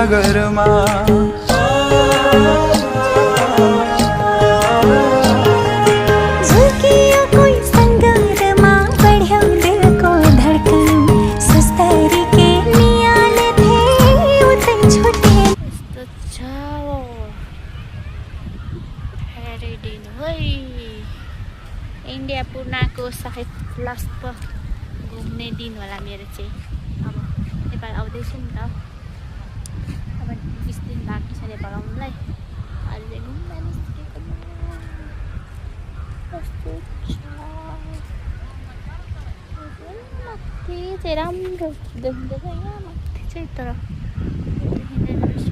सागरमा India पुग्नको सायद last घुम्ने दिन होला मेरो चाहिँ। अब नेपाल आउँदैछु नि त, अब 20 दिन बाँकी छ नेपाल आउनुलाई। अहिले घुम्न निस्केको कस्तो छ माथि चाहिँ राम्रो देखिँदैछ यहाँ माथि चाहिँ, तर देखिँदैन रहेछ।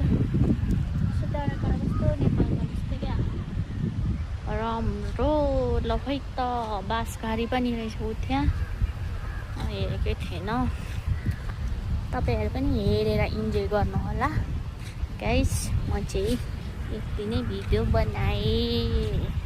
सुधारको कस्तो नेपालमा जस्तो क्या राम्रो। ल खै त बाँसघारी पनि रहेछ उ त्यहाँ, हेरेकै थिएन। तपाईँहरू पनि हेरेर इन्जोय गर्नु होला गाइस। म चाहिँ यति नै भिडियो बनाएँ।